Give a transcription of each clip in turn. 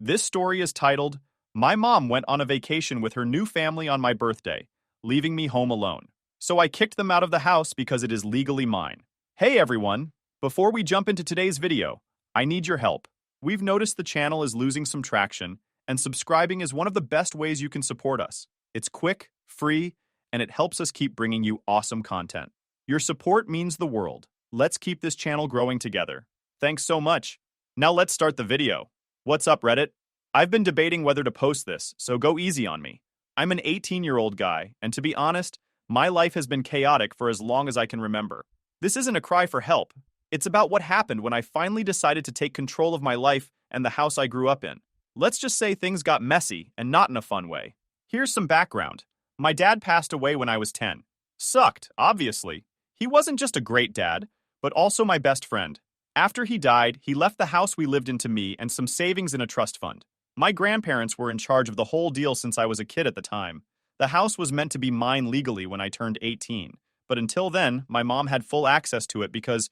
This story is titled, My Mom Went on a Vacation with Her New Family on My Birthday, Leaving Me Home Alone. So I kicked them out of the house because it is legally mine. Hey everyone! Before we jump into today's video, I need your help. We've noticed the channel is losing some traction, and subscribing is one of the best ways you can support us. It's quick, free, and it helps us keep bringing you awesome content. Your support means the world. Let's keep this channel growing together. Thanks so much. Now let's start the video. What's up, Reddit? I've been debating whether to post this, so go easy on me. I'm an 18-year-old guy, and to be honest, my life has been chaotic for as long as I can remember. This isn't a cry for help. It's about what happened when I finally decided to take control of my life and the house I grew up in. Let's just say things got messy, and not in a fun way. Here's some background. My dad passed away when I was 10. Sucked, obviously. He wasn't just a great dad, but also my best friend. After he died, he left the house we lived in to me and some savings in a trust fund. My grandparents were in charge of the whole deal since I was a kid at the time. The house was meant to be mine legally when I turned 18, but until then, my mom had full access to it because,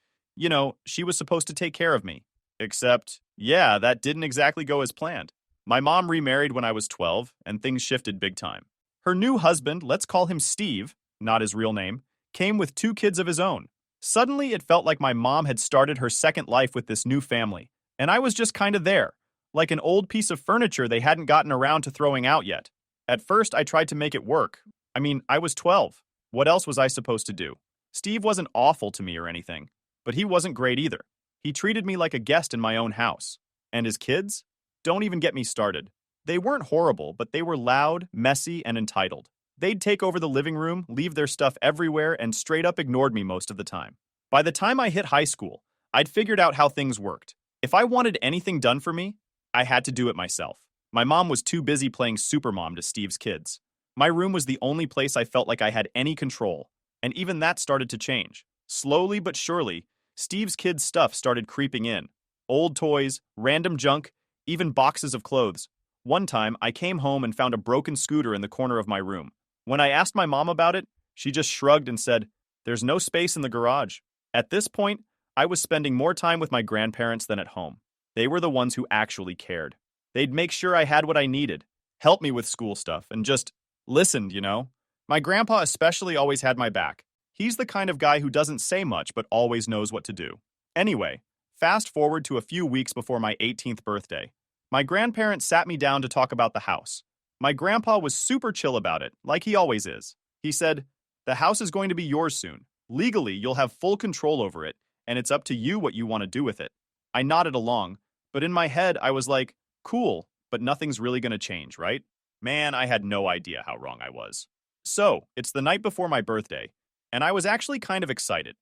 she was supposed to take care of me. Except, that didn't exactly go as planned. My mom remarried when I was 12, and things shifted big time. Her new husband, let's call him Steve, not his real name, came with 2 kids of his own. Suddenly, it felt like my mom had started her second life with this new family, and I was just kind of there, like an old piece of furniture they hadn't gotten around to throwing out yet. At first, I tried to make it work. I was 12. What else was I supposed to do? Steve wasn't awful to me or anything, but he wasn't great either. He treated me like a guest in my own house. And his kids? Don't even get me started. They weren't horrible, but they were loud, messy, and entitled. They'd take over the living room, leave their stuff everywhere, and straight up ignored me most of the time. By the time I hit high school, I'd figured out how things worked. If I wanted anything done for me, I had to do it myself. My mom was too busy playing supermom to Steve's kids. My room was the only place I felt like I had any control, and even that started to change. Slowly but surely, Steve's kids' stuff started creeping in. Old toys, random junk, even boxes of clothes. One time, I came home and found a broken scooter in the corner of my room. When I asked my mom about it, she just shrugged and said, "There's no space in the garage." At this point, I was spending more time with my grandparents than at home. They were the ones who actually cared. They'd make sure I had what I needed, help me with school stuff, and just listened, My grandpa especially always had my back. He's the kind of guy who doesn't say much but always knows what to do. Anyway, fast forward to a few weeks before my 18th birthday. My grandparents sat me down to talk about the house. My grandpa was super chill about it, like he always is. He said, "The house is going to be yours soon. Legally, you'll have full control over it, and it's up to you what you want to do with it." I nodded along, but in my head, I was like, cool, but nothing's really going to change, right? Man, I had no idea how wrong I was. So, it's the night before my birthday, and I was actually kind of excited.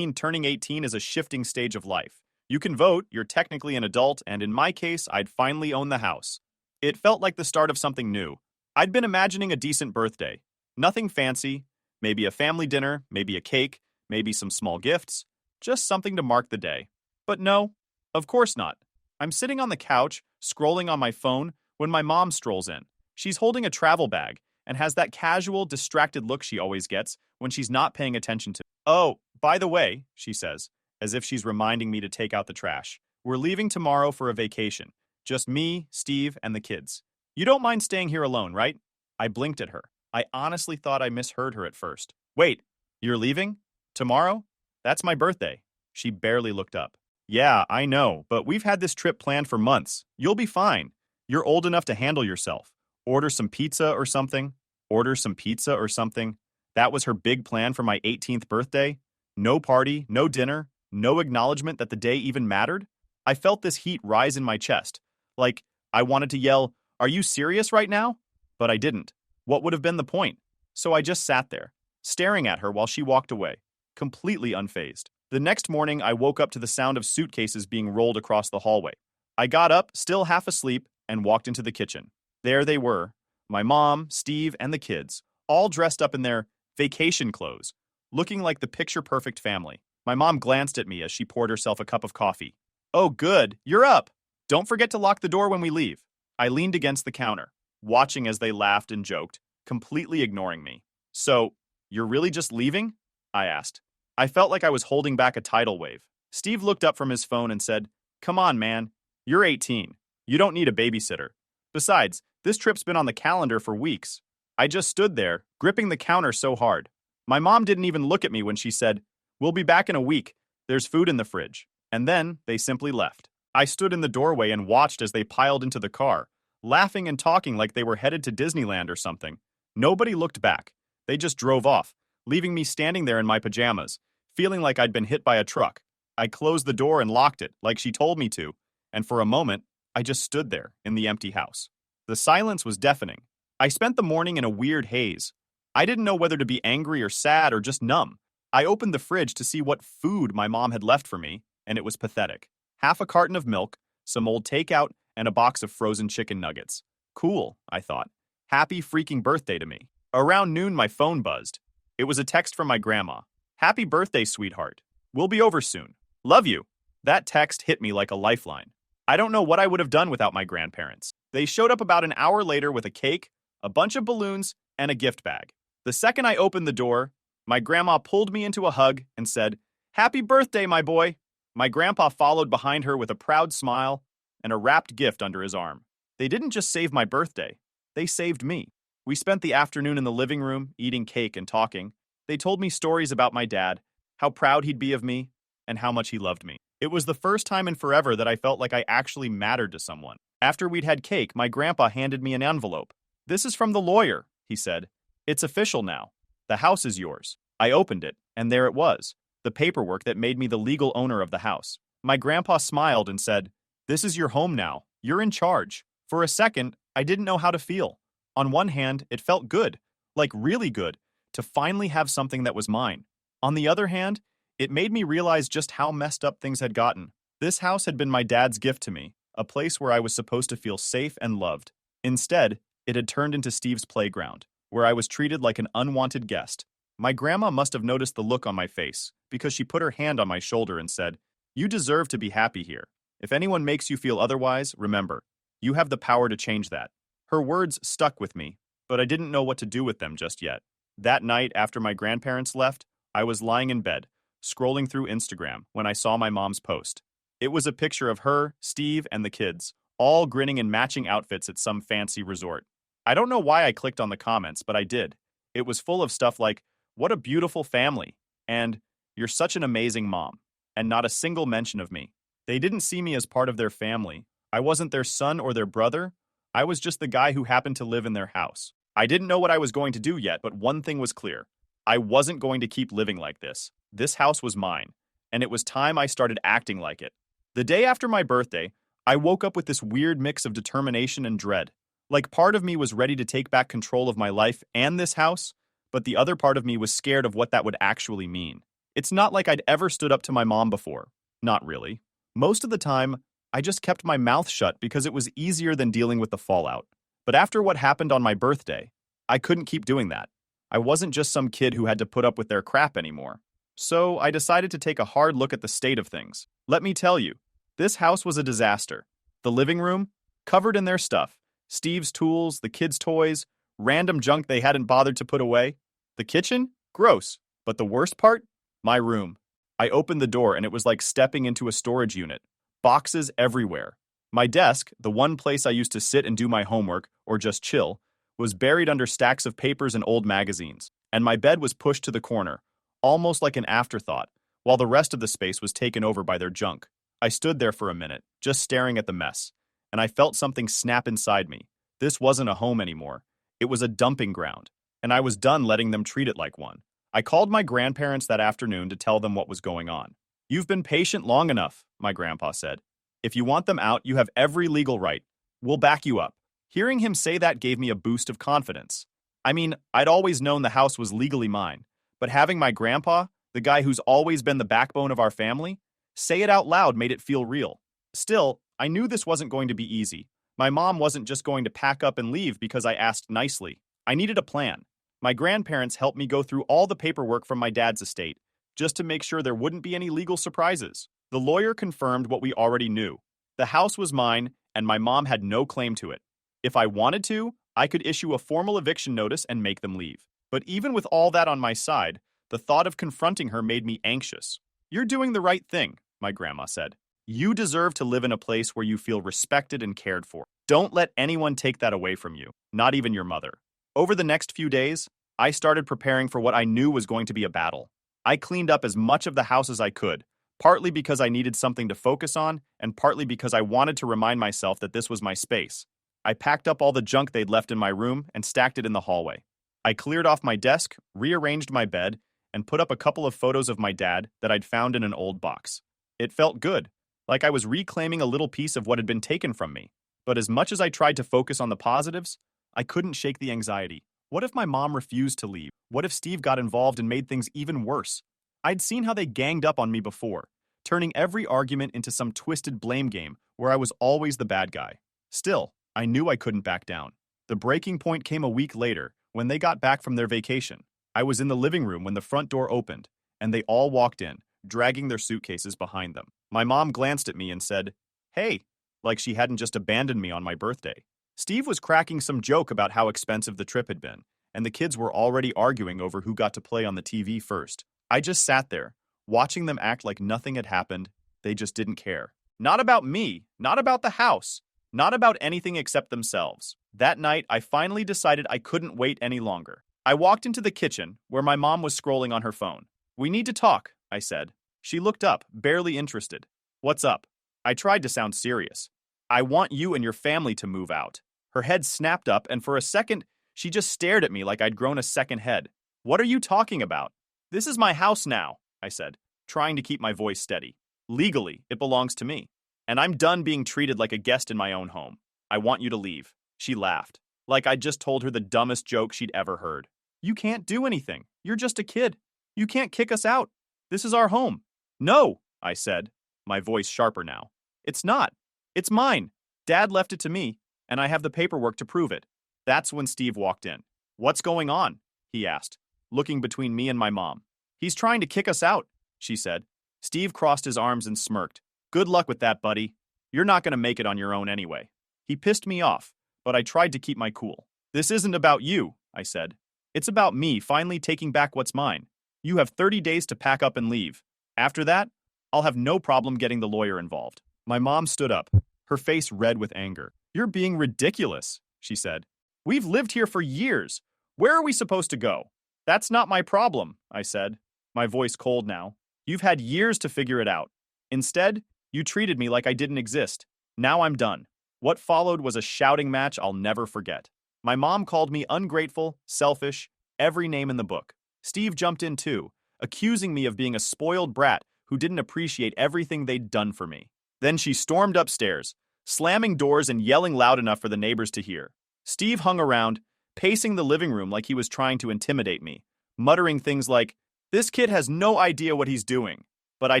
Turning 18 is a shifting stage of life. You can vote, you're technically an adult, and in my case, I'd finally own the house. It felt like the start of something new. I'd been imagining a decent birthday. Nothing fancy, maybe a family dinner, maybe a cake, maybe some small gifts, just something to mark the day. But no, of course not. I'm sitting on the couch, scrolling on my phone, when my mom strolls in. She's holding a travel bag and has that casual, distracted look she always gets when she's not paying attention to me. "Oh, by the way," she says, as if she's reminding me to take out the trash. "We're leaving tomorrow for a vacation. Just me, Steve, and the kids. You don't mind staying here alone, right?" I blinked at her. I honestly thought I misheard her at first. "Wait, you're leaving? Tomorrow? That's my birthday." She barely looked up. "Yeah, I know, but we've had this trip planned for months. You'll be fine. You're old enough to handle yourself. Order some pizza or something." Order some pizza or something? That was her big plan for my 18th birthday? No party, no dinner, no acknowledgement that the day even mattered? I felt this heat rise in my chest. Like, I wanted to yell, "Are you serious right now?" But I didn't. What would have been the point? So I just sat there, staring at her while she walked away, completely unfazed. The next morning, I woke up to the sound of suitcases being rolled across the hallway. I got up, still half asleep, and walked into the kitchen. There they were, my mom, Steve, and the kids, all dressed up in their vacation clothes, looking like the picture-perfect family. My mom glanced at me as she poured herself a cup of coffee. "Oh, good, you're up. Don't forget to lock the door when we leave." I leaned against the counter, watching as they laughed and joked, completely ignoring me. "So, you're really just leaving?" I asked. I felt like I was holding back a tidal wave. Steve looked up from his phone and said, "Come on, man. You're 18. You don't need a babysitter. Besides, this trip's been on the calendar for weeks. I just stood there, gripping the counter so hard. My mom didn't even look at me when she said, "We'll be back in a week. There's food in the fridge." And then they simply left. I stood in the doorway and watched as they piled into the car, laughing and talking like they were headed to Disneyland or something. Nobody looked back. They just drove off, leaving me standing there in my pajamas, feeling like I'd been hit by a truck. I closed the door and locked it, like she told me to, and for a moment, I just stood there in the empty house. The silence was deafening. I spent the morning in a weird haze. I didn't know whether to be angry or sad or just numb. I opened the fridge to see what food my mom had left for me, and it was pathetic. Half a carton of milk, some old takeout, and a box of frozen chicken nuggets. Cool, I thought. Happy freaking birthday to me. Around noon, my phone buzzed. It was a text from my grandma. "Happy birthday, sweetheart. We'll be over soon. Love you." That text hit me like a lifeline. I don't know what I would have done without my grandparents. They showed up about an hour later with a cake, a bunch of balloons, and a gift bag. The second I opened the door, my grandma pulled me into a hug and said, "Happy birthday, my boy." My grandpa followed behind her with a proud smile and a wrapped gift under his arm. They didn't just save my birthday, they saved me. We spent the afternoon in the living room, eating cake and talking. They told me stories about my dad, how proud he'd be of me, and how much he loved me. It was the first time in forever that I felt like I actually mattered to someone. After we'd had cake, my grandpa handed me an envelope. "This is from the lawyer," he said. "It's official now. The house is yours." I opened it, and there it was, the paperwork that made me the legal owner of the house. My grandpa smiled and said, "This is your home now. You're in charge." For a second, I didn't know how to feel. On one hand, it felt good, like really good, to finally have something that was mine. On the other hand, it made me realize just how messed up things had gotten. This house had been my dad's gift to me, a place where I was supposed to feel safe and loved. Instead, it had turned into Steve's playground, where I was treated like an unwanted guest. My grandma must have noticed the look on my face, because she put her hand on my shoulder and said, "You deserve to be happy here. If anyone makes you feel otherwise, remember, you have the power to change that." Her words stuck with me, but I didn't know what to do with them just yet. That night, after my grandparents left, I was lying in bed, scrolling through Instagram, when I saw my mom's post. It was a picture of her, Steve, and the kids, all grinning in matching outfits at some fancy resort. I don't know why I clicked on the comments, but I did. It was full of stuff like, "What a beautiful family," and "You're such an amazing mom," and not a single mention of me. They didn't see me as part of their family. I wasn't their son or their brother. I was just the guy who happened to live in their house. I didn't know what I was going to do yet, but one thing was clear. I wasn't going to keep living like this. This house was mine, and it was time I started acting like it. The day after my birthday, I woke up with this weird mix of determination and dread. Like part of me was ready to take back control of my life and this house, but the other part of me was scared of what that would actually mean. It's not like I'd ever stood up to my mom before. Not really. Most of the time, I just kept my mouth shut because it was easier than dealing with the fallout. But after what happened on my birthday, I couldn't keep doing that. I wasn't just some kid who had to put up with their crap anymore. So I decided to take a hard look at the state of things. Let me tell you, this house was a disaster. The living room, covered in their stuff. Steve's tools, the kids' toys, random junk they hadn't bothered to put away. The kitchen? Gross. But the worst part? My room. I opened the door and it was like stepping into a storage unit. Boxes everywhere. My desk, the one place I used to sit and do my homework, or just chill, was buried under stacks of papers and old magazines, and my bed was pushed to the corner, almost like an afterthought, while the rest of the space was taken over by their junk. I stood there for a minute, just staring at the mess, and I felt something snap inside me. This wasn't a home anymore. It was a dumping ground, and I was done letting them treat it like one. I called my grandparents that afternoon to tell them what was going on. "You've been patient long enough," my grandpa said. "If you want them out, you have every legal right. We'll back you up." Hearing him say that gave me a boost of confidence. I mean, I'd always known the house was legally mine, but having my grandpa, the guy who's always been the backbone of our family, say it out loud made it feel real. Still, I knew this wasn't going to be easy. My mom wasn't just going to pack up and leave because I asked nicely. I needed a plan. My grandparents helped me go through all the paperwork from my dad's estate, just to make sure there wouldn't be any legal surprises. The lawyer confirmed what we already knew. The house was mine, and my mom had no claim to it. If I wanted to, I could issue a formal eviction notice and make them leave. But even with all that on my side, the thought of confronting her made me anxious. "You're doing the right thing," my grandma said. You deserve to live in a place where you feel respected and cared for. Don't let anyone take that away from you, not even your mother. Over the next few days, I started preparing for what I knew was going to be a battle. I cleaned up as much of the house as I could, partly because I needed something to focus on, and partly because I wanted to remind myself that this was my space. I packed up all the junk they'd left in my room and stacked it in the hallway. I cleared off my desk, rearranged my bed, and put up a couple of photos of my dad that I'd found in an old box. It felt good, like I was reclaiming a little piece of what had been taken from me. But as much as I tried to focus on the positives, I couldn't shake the anxiety. What if my mom refused to leave? What if Steve got involved and made things even worse? I'd seen how they ganged up on me before, turning every argument into some twisted blame game where I was always the bad guy. Still, I knew I couldn't back down. The breaking point came a week later, when they got back from their vacation. I was in the living room when the front door opened, and they all walked in, dragging their suitcases behind them. My mom glanced at me and said, "Hey," like she hadn't just abandoned me on my birthday. Steve was cracking some joke about how expensive the trip had been, and the kids were already arguing over who got to play on the TV first. I just sat there, watching them act like nothing had happened. They just didn't care. Not about me, not about the house, not about anything except themselves. That night, I finally decided I couldn't wait any longer. I walked into the kitchen, where my mom was scrolling on her phone. "We need to talk," I said. She looked up, barely interested. "What's up?" I tried to sound serious. "I want you and your family to move out." Her head snapped up, and for a second, she just stared at me like I'd grown a second head. "What are you talking about?" "This is my house now," I said, trying to keep my voice steady. "Legally, it belongs to me. And I'm done being treated like a guest in my own home. I want you to leave." She laughed, like I'd just told her the dumbest joke she'd ever heard. "You can't do anything. You're just a kid. You can't kick us out. This is our home." "No," I said, my voice sharper now. "It's not. It's mine. Dad left it to me, and I have the paperwork to prove it." That's when Steve walked in. "What's going on?" he asked, looking between me and my mom. "He's trying to kick us out," she said. Steve crossed his arms and smirked. "Good luck with that, buddy. You're not going to make it on your own anyway." He pissed me off, but I tried to keep my cool. "This isn't about you," I said. "It's about me finally taking back what's mine. You have 30 days to pack up and leave. After that, I'll have no problem getting the lawyer involved." My mom stood up, her face red with anger. "You're being ridiculous," she said. "We've lived here for years. Where are we supposed to go?" "That's not my problem," I said, my voice cold now. "You've had years to figure it out. Instead, you treated me like I didn't exist. Now I'm done." What followed was a shouting match I'll never forget. My mom called me ungrateful, selfish, every name in the book. Steve jumped in too, accusing me of being a spoiled brat who didn't appreciate everything they'd done for me. Then she stormed upstairs, slamming doors and yelling loud enough for the neighbors to hear. Steve hung around, pacing the living room like he was trying to intimidate me, muttering things like, "This kid has no idea what he's doing." But I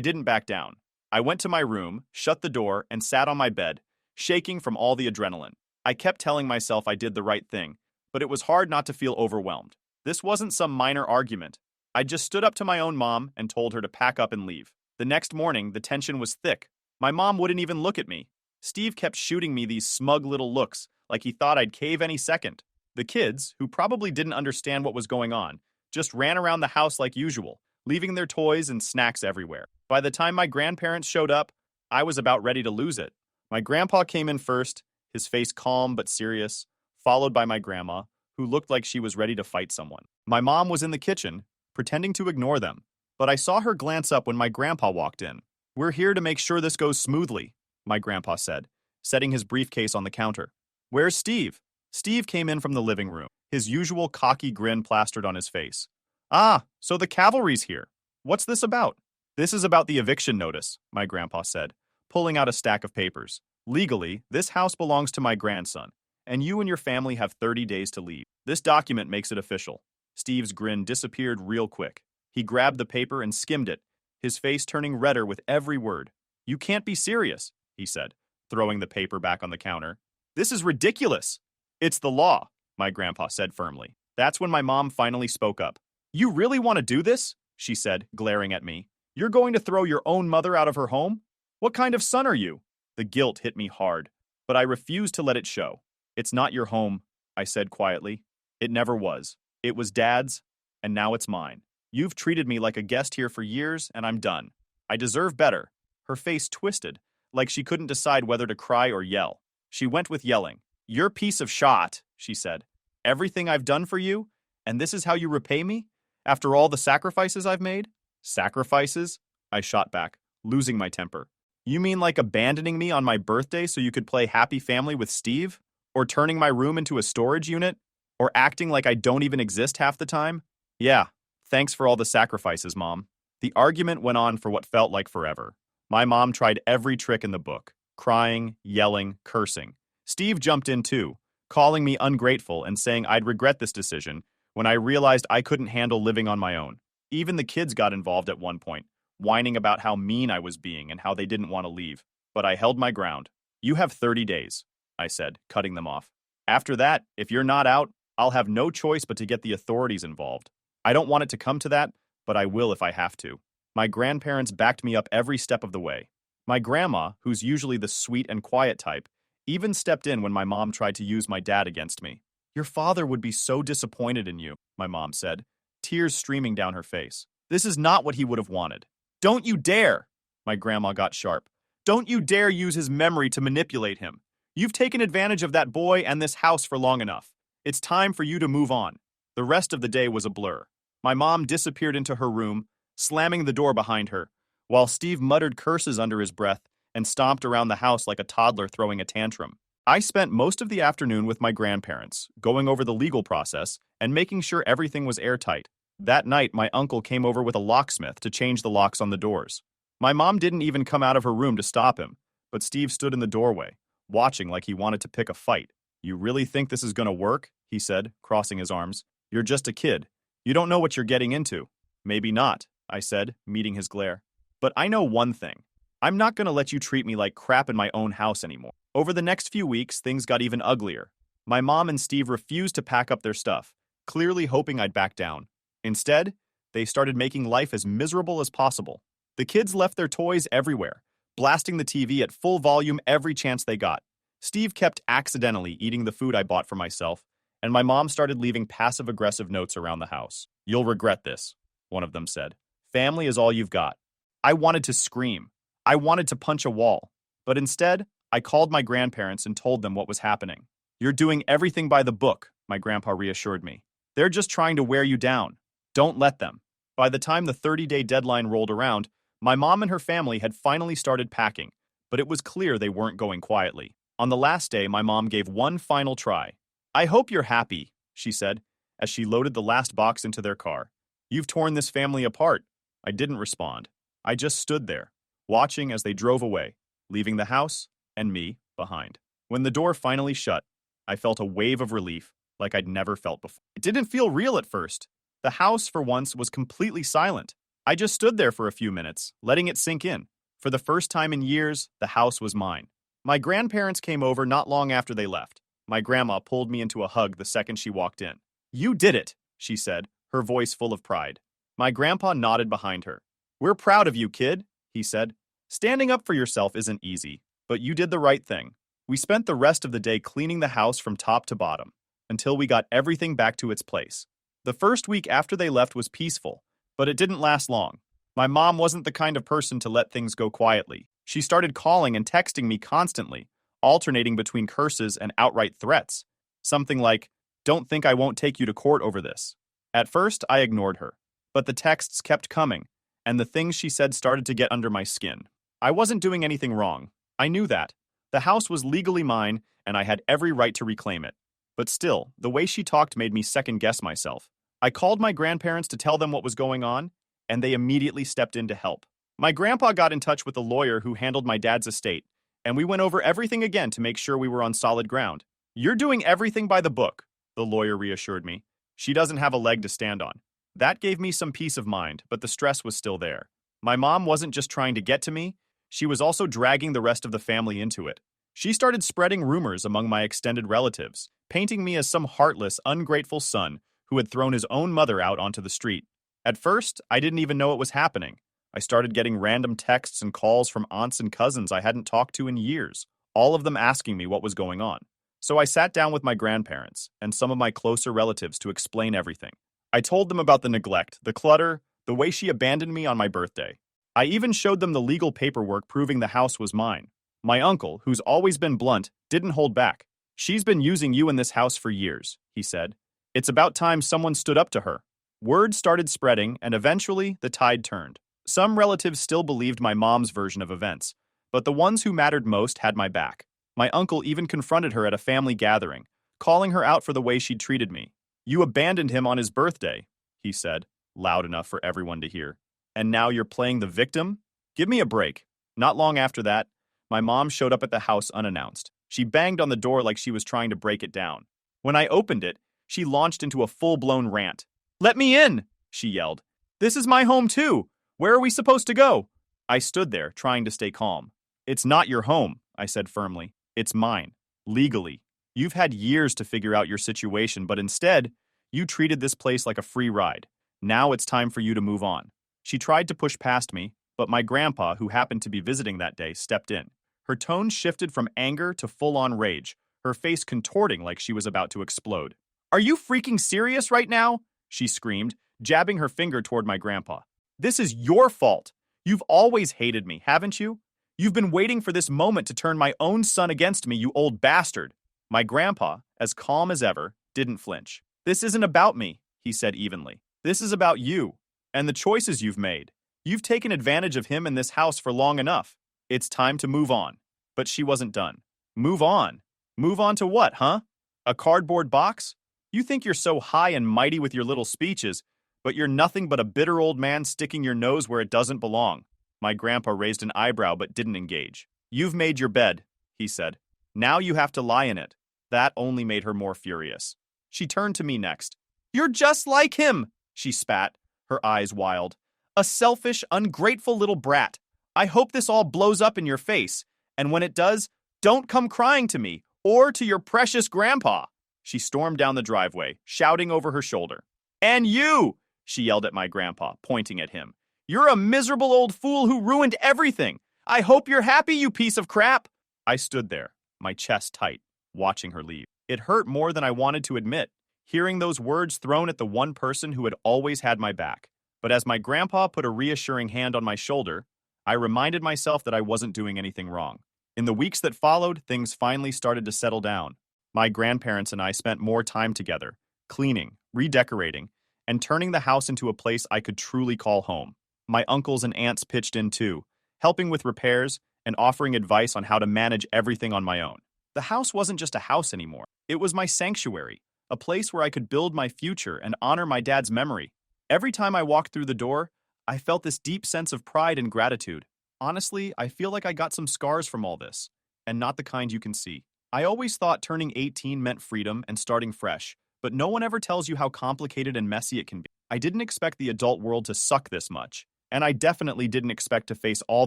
didn't back down. I went to my room, shut the door, and sat on my bed, shaking from all the adrenaline. I kept telling myself I did the right thing, but it was hard not to feel overwhelmed. This wasn't some minor argument. I just stood up to my own mom and told her to pack up and leave. The next morning, the tension was thick. My mom wouldn't even look at me. Steve kept shooting me these smug little looks, like he thought I'd cave any second. The kids, who probably didn't understand what was going on, just ran around the house like usual, leaving their toys and snacks everywhere. By the time my grandparents showed up, I was about ready to lose it. My grandpa came in first, his face calm but serious, followed by my grandma, who looked like she was ready to fight someone. My mom was in the kitchen, pretending to ignore them, but I saw her glance up when my grandpa walked in. "We're here to make sure this goes smoothly," my grandpa said, setting his briefcase on the counter. "Where's Steve?" Steve came in from the living room, his usual cocky grin plastered on his face. "Ah, so the cavalry's here. What's this about?" "This is about the eviction notice," my grandpa said, pulling out a stack of papers. "Legally, this house belongs to my grandson, and you and your family have 30 days to leave. This document makes it official." Steve's grin disappeared real quick. He grabbed the paper and skimmed it, his face turning redder with every word. "You can't be serious," he said, throwing the paper back on the counter. "This is ridiculous." "It's the law," my grandpa said firmly. That's when my mom finally spoke up. "You really want to do this?" she said, glaring at me. "You're going to throw your own mother out of her home? What kind of son are you?" The guilt hit me hard, but I refused to let it show. "It's not your home," I said quietly. "It never was. It was Dad's, and now it's mine. You've treated me like a guest here for years, and I'm done. I deserve better." Her face twisted, like she couldn't decide whether to cry or yell. She went with yelling. "You're a piece of shot," she said. "Everything I've done for you? And this is how you repay me? After all the sacrifices I've made?" "Sacrifices?" I shot back, losing my temper. "You mean like abandoning me on my birthday so you could play Happy Family with Steve? Or turning my room into a storage unit? Or acting like I don't even exist half the time? Yeah, thanks for all the sacrifices, Mom." The argument went on for what felt like forever. My mom tried every trick in the book, crying, yelling, cursing. Steve jumped in too, calling me ungrateful and saying I'd regret this decision when I realized I couldn't handle living on my own. Even the kids got involved at one point, whining about how mean I was being and how they didn't want to leave. But I held my ground. "You have 30 days, I said, cutting them off. "After that, if you're not out, I'll have no choice but to get the authorities involved. I don't want it to come to that, but I will if I have to." My grandparents backed me up every step of the way. My grandma, who's usually the sweet and quiet type, even stepped in when my mom tried to use my dad against me. "Your father would be so disappointed in you," my mom said, tears streaming down her face. "This is not what he would have wanted." "Don't you dare!" My grandma got sharp. "Don't you dare use his memory to manipulate him. You've taken advantage of that boy and this house for long enough. It's time for you to move on." The rest of the day was a blur. My mom disappeared into her room, slamming the door behind her, while Steve muttered curses under his breath and stomped around the house like a toddler throwing a tantrum. I spent most of the afternoon with my grandparents, going over the legal process and making sure everything was airtight. That night, my uncle came over with a locksmith to change the locks on the doors. My mom didn't even come out of her room to stop him, but Steve stood in the doorway, watching like he wanted to pick a fight. "You really think this is going to work?" he said, crossing his arms. "You're just a kid. You don't know what you're getting into." "Maybe not," I said, meeting his glare. "But I know one thing. I'm not going to let you treat me like crap in my own house anymore." Over the next few weeks, things got even uglier. My mom and Steve refused to pack up their stuff, clearly hoping I'd back down. Instead, they started making life as miserable as possible. The kids left their toys everywhere, blasting the TV at full volume every chance they got. Steve kept accidentally eating the food I bought for myself, and my mom started leaving passive-aggressive notes around the house. "You'll regret this," one of them said. "Family is all you've got." I wanted to scream. I wanted to punch a wall. But instead, I called my grandparents and told them what was happening. "You're doing everything by the book," my grandpa reassured me. "They're just trying to wear you down. Don't let them." By the time the 30-day deadline rolled around, my mom and her family had finally started packing, but it was clear they weren't going quietly. On the last day, my mom gave one final try. "I hope you're happy," she said, as she loaded the last box into their car. "You've torn this family apart." I didn't respond. I just stood there, watching as they drove away, leaving the house and me behind. When the door finally shut, I felt a wave of relief like I'd never felt before. It didn't feel real at first. The house, for once, was completely silent. I just stood there for a few minutes, letting it sink in. For the first time in years, the house was mine. My grandparents came over not long after they left. My grandma pulled me into a hug the second she walked in. "You did it," she said, her voice full of pride. My grandpa nodded behind her. "We're proud of you, kid," he said. "Standing up for yourself isn't easy, but you did the right thing." We spent the rest of the day cleaning the house from top to bottom, until we got everything back to its place. The first week after they left was peaceful, but it didn't last long. My mom wasn't the kind of person to let things go quietly. She started calling and texting me constantly, alternating between curses and outright threats. Something like, "Don't think I won't take you to court over this." At first, I ignored her, but the texts kept coming, and the things she said started to get under my skin. I wasn't doing anything wrong. I knew that. The house was legally mine, and I had every right to reclaim it. But still, the way she talked made me second-guess myself. I called my grandparents to tell them what was going on, and they immediately stepped in to help. My grandpa got in touch with the lawyer who handled my dad's estate, and we went over everything again to make sure we were on solid ground. "You're doing everything by the book," the lawyer reassured me. "She doesn't have a leg to stand on." That gave me some peace of mind, but the stress was still there. My mom wasn't just trying to get to me, she was also dragging the rest of the family into it. She started spreading rumors among my extended relatives, painting me as some heartless, ungrateful son who had thrown his own mother out onto the street. At first, I didn't even know it was happening. I started getting random texts and calls from aunts and cousins I hadn't talked to in years, all of them asking me what was going on. So I sat down with my grandparents and some of my closer relatives to explain everything. I told them about the neglect, the clutter, the way she abandoned me on my birthday. I even showed them the legal paperwork proving the house was mine. My uncle, who's always been blunt, didn't hold back. She's been using you in this house for years, he said. It's about time someone stood up to her. Word started spreading, and eventually the tide turned. Some relatives still believed my mom's version of events, but the ones who mattered most had my back. My uncle even confronted her at a family gathering, calling her out for the way she'd treated me. You abandoned him on his birthday, he said, loud enough for everyone to hear. And now you're playing the victim? Give me a break. Not long after that, my mom showed up at the house unannounced. She banged on the door like she was trying to break it down. When I opened it, she launched into a full-blown rant. "Let me in!" she yelled. "This is my home too! Where are we supposed to go?" I stood there, trying to stay calm. "It's not your home," I said firmly. "It's mine. Legally. You've had years to figure out your situation, but instead, you treated this place like a free ride. Now it's time for you to move on." She tried to push past me, but my grandpa, who happened to be visiting that day, stepped in. Her tone shifted from anger to full-on rage, her face contorting like she was about to explode. "Are you freaking serious right now?" she screamed, jabbing her finger toward my grandpa. "This is your fault. You've always hated me, haven't you? You've been waiting for this moment to turn my own son against me, you old bastard." My grandpa, as calm as ever, didn't flinch. "This isn't about me," he said evenly. "This is about you, and the choices you've made. You've taken advantage of him in this house for long enough. It's time to move on." But she wasn't done. "Move on? Move on to what, huh? A cardboard box? You think you're so high and mighty with your little speeches, but you're nothing but a bitter old man sticking your nose where it doesn't belong." My grandpa raised an eyebrow but didn't engage. "You've made your bed," he said. "Now you have to lie in it." That only made her more furious. She turned to me next. "You're just like him," she spat, her eyes wild. "A selfish, ungrateful little brat. I hope this all blows up in your face, and when it does, don't come crying to me or to your precious grandpa." She stormed down the driveway, shouting over her shoulder. "And you!" she yelled at my grandpa, pointing at him. "You're a miserable old fool who ruined everything. I hope you're happy, you piece of crap." I stood there, my chest tight, watching her leave. It hurt more than I wanted to admit, hearing those words thrown at the one person who had always had my back. But as my grandpa put a reassuring hand on my shoulder, I reminded myself that I wasn't doing anything wrong. In the weeks that followed, things finally started to settle down. My grandparents and I spent more time together, cleaning, redecorating, and turning the house into a place I could truly call home. My uncles and aunts pitched in too, helping with repairs and offering advice on how to manage everything on my own. The house wasn't just a house anymore. It was my sanctuary, a place where I could build my future and honor my dad's memory. Every time I walked through the door, I felt this deep sense of pride and gratitude. Honestly, I feel like I got some scars from all this, and not the kind you can see. I always thought turning 18 meant freedom and starting fresh, but no one ever tells you how complicated and messy it can be. I didn't expect the adult world to suck this much, and I definitely didn't expect to face all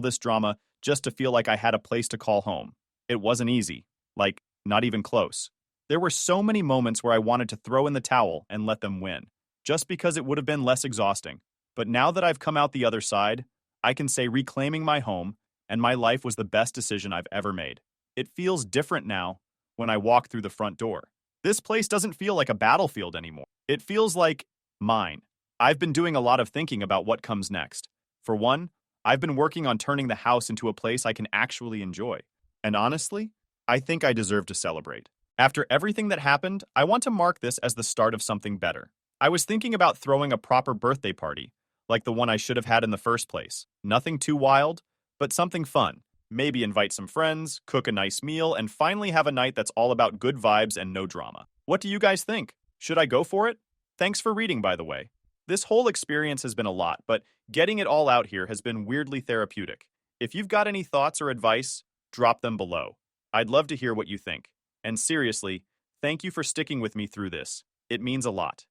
this drama just to feel like I had a place to call home. It wasn't easy. Like, not even close. There were so many moments where I wanted to throw in the towel and let them win, just because it would have been less exhausting. But now that I've come out the other side, I can say reclaiming my home and my life was the best decision I've ever made. It feels different now when I walk through the front door. This place doesn't feel like a battlefield anymore. It feels like mine. I've been doing a lot of thinking about what comes next. For one, I've been working on turning the house into a place I can actually enjoy. And honestly, I think I deserve to celebrate. After everything that happened, I want to mark this as the start of something better. I was thinking about throwing a proper birthday party, like the one I should have had in the first place. Nothing too wild, but something fun. Maybe invite some friends, cook a nice meal, and finally have a night that's all about good vibes and no drama. What do you guys think? Should I go for it? Thanks for reading, by the way. This whole experience has been a lot, but getting it all out here has been weirdly therapeutic. If you've got any thoughts or advice, drop them below. I'd love to hear what you think. And seriously, thank you for sticking with me through this. It means a lot.